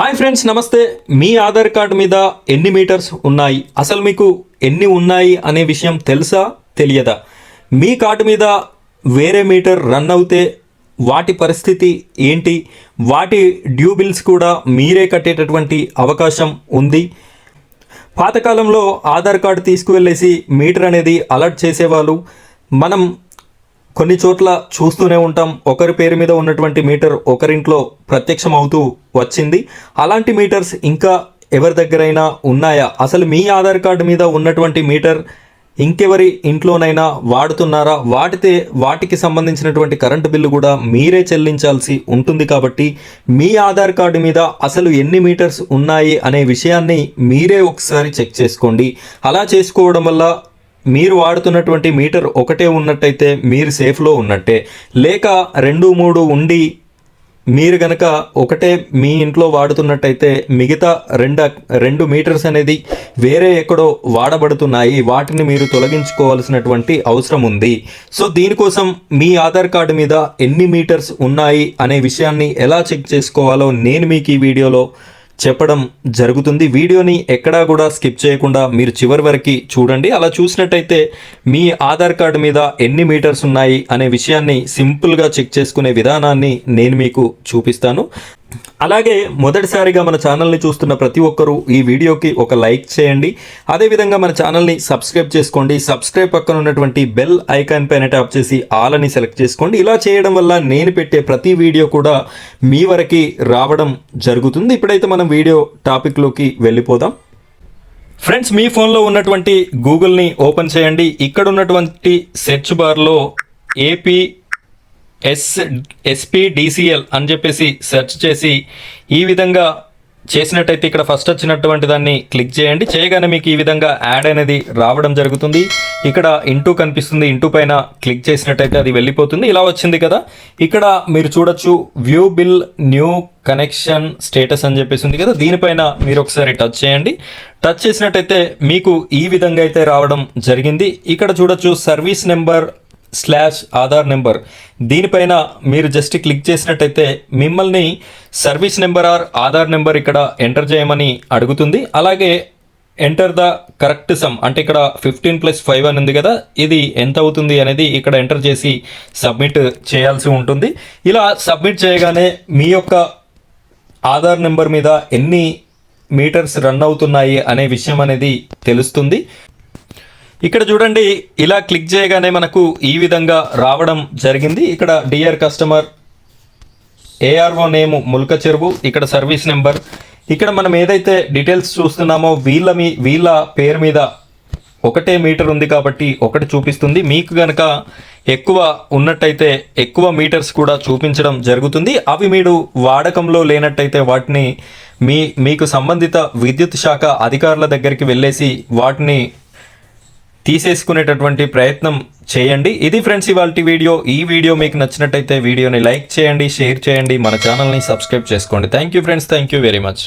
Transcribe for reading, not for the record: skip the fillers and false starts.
Hi friends, నమస్తే. మీ Aadhaar card మీద ఎన్ని మీటర్స్ ఉన్నాయి, అసలు మీకు ఎన్ని ఉన్నాయి అనే విషయం తెలుసా తెలియదా? మీ కార్డు మీద వేరే మీటర్ రన్ అవుతే వాటి పరిస్థితి ఏంటి? వాటి డ్యూ బిల్స్ కూడా మీరే కట్టేటటువంటి అవకాశం ఉంది. పాతకాలంలో ఆధార్ కార్డు తీసుకువెళ్ళేసి మీటర్ అనేది అలర్ట్ చేసేవాళ్ళు. మనం కొన్ని చోట్ల చూస్తూనే ఉంటాం, ఒకరి పేరు మీద ఉన్నటువంటి మీటర్ ఒకరింట్లో ప్రత్యక్షం అవుతూ వచ్చింది. అలాంటి మీటర్స్ ఇంకా ఎవరి దగ్గరైనా ఉన్నాయా? అసలు మీ ఆధార్ కార్డు మీద ఉన్నటువంటి మీటర్ ఇంకెవరి ఇంట్లోనైనా వాడుతున్నారా? వాడితే వాటికి సంబంధించినటువంటి కరెంటు బిల్లు కూడా మీరే చెల్లించాల్సి ఉంటుంది. కాబట్టి మీ ఆధార్ కార్డు మీద అసలు ఎన్ని మీటర్స్ ఉన్నాయి అనే విషయాన్ని మీరే ఒకసారి చెక్ చేసుకోండి. అలా చేసుకోవడం వల్ల మీరు వాడుతున్నటువంటి మీటర్ ఒకటే ఉన్నట్టయితే మీరు సేఫ్లో ఉన్నట్టే. లేక 2-3 ఉండి మీరు గనక ఒకటే మీ ఇంట్లో వాడుతున్నట్టయితే మిగతా రెండు మీటర్స్ అనేది వేరే ఎక్కడో వాడబడుతున్నాయి. వాటిని మీరు తొలగించుకోవాల్సినటువంటి అవసరం ఉంది. సో దీనికోసం మీ ఆధార్ కార్డు మీద ఎన్ని మీటర్స్ ఉన్నాయి అనే విషయాన్ని ఎలా చెక్ చేసుకోవాలో నేను మీకు ఈ వీడియోలో చెప్పడం జరుగుతుంది. వీడియోని ఎక్కడా కూడా స్కిప్ చేయకుండా మీరు చివరి వరకు చూడండి. అలా చూసినట్టయితే మీ ఆధార్ కార్డు మీద ఎన్ని మీటర్స్ ఉన్నాయి అనే విషయాన్ని సింపుల్గా చెక్ చేసుకునే విధానాన్ని నేను మీకు చూపిస్తాను. అలాగే మొదటిసారిగా మన ఛానల్ని చూస్తున్న ప్రతి ఒక్కరూ ఈ వీడియోకి ఒక లైక్ చేయండి. అదేవిధంగా మన ఛానల్ని సబ్స్క్రైబ్ చేసుకోండి. సబ్స్క్రైబ్ పక్కన ఉన్నటువంటి బెల్ ఐకాన్ పైన ట్యాప్ చేసి ఆల్ అని సెలెక్ట్ చేసుకోండి. ఇలా చేయడం వల్ల నేను పెట్టే ప్రతి వీడియో కూడా మీ వరకు రావడం జరుగుతుంది. ఇప్పుడైతే మనం వీడియో టాపిక్లోకి వెళ్ళిపోదాం. ఫ్రెండ్స్, మీ ఫోన్లో ఉన్నటువంటి గూగుల్ని ఓపెన్ చేయండి. ఇక్కడ ఉన్నటువంటి సెర్చ్ బార్లో SPDCL అని చెప్పేసి సెర్చ్ చేసి ఈ విధంగా చేసినట్టయితే ఇక్కడ ఫస్ట్ వచ్చినటువంటి దాన్ని క్లిక్ చేయండి. చేయగానే మీకు ఈ విధంగా యాడ్ అనేది రావడం జరుగుతుంది. ఇక్కడ ఇంటూ కనిపిస్తుంది, ఇంటూ పైన క్లిక్ చేసినట్టయితే అది వెళ్ళిపోతుంది. ఇలా వచ్చింది కదా, ఇక్కడ మీరు చూడొచ్చు view bill new connection status అని చెప్పేసి ఉంది కదా, దీనిపైన మీరు ఒకసారి టచ్ చేయండి. టచ్ చేసినట్టయితే మీకు ఈ విధంగా అయితే రావడం జరిగింది. ఇక్కడ చూడొచ్చు సర్వీస్ నెంబర్ /ఆధార్ నెంబర్, దీనిపైన మీరు జస్ట్ క్లిక్ చేసినట్టయితే మిమ్మల్ని service number or Aadhaar number ఇక్కడ ఎంటర్ చేయమని అడుగుతుంది. అలాగే ఎంటర్ ద కరెక్ట్ సమ్ అంటే ఇక్కడ 15+5 అని ఉంది కదా, ఇది ఎంత అవుతుంది అనేది ఇక్కడ ఎంటర్ చేసి సబ్మిట్ చేయాల్సి ఉంటుంది. ఇలా సబ్మిట్ చేయగానే మీ యొక్క ఆధార్ నెంబర్ మీద ఎన్ని మీటర్స్ రన్ అవుతున్నాయి అనే విషయం అనేది తెలుస్తుంది. ఇక్కడ చూడండి, ఇలా క్లిక్ చేయగానే మనకు ఈ విధంగా రావడం జరిగింది. ఇక్కడ dear customer, ARO name Mulka చెరువు, ఇక్కడ సర్వీస్ నెంబర్, ఇక్కడ మనం ఏదైతే డీటెయిల్స్ చూస్తున్నామో వీళ్ళ పేరు మీద ఒకటే మీటర్ ఉంది కాబట్టి ఒకటి చూపిస్తుంది. మీకు కనుక ఎక్కువ ఉన్నట్టయితే ఎక్కువ మీటర్స్ కూడా చూపించడం జరుగుతుంది. అవి మీరు వాడకంలో లేనట్టయితే వాటిని మీకు సంబంధిత విద్యుత్ శాఖ అధికారుల దగ్గరికి వెళ్ళేసి వాటిని తీసేసుకునేటటువంటి ప్రయత్నం చేయండి. ఇది ఫ్రెండ్స్ ఇవాల్టి వీడియో. ఈ వీడియో మీకు నచ్చినట్టయితే వీడియోని లైక్ చేయండి, షేర్ చేయండి, మన ఛానల్ని సబ్స్క్రైబ్ చేసుకోండి. Thank you friends, thank you very much.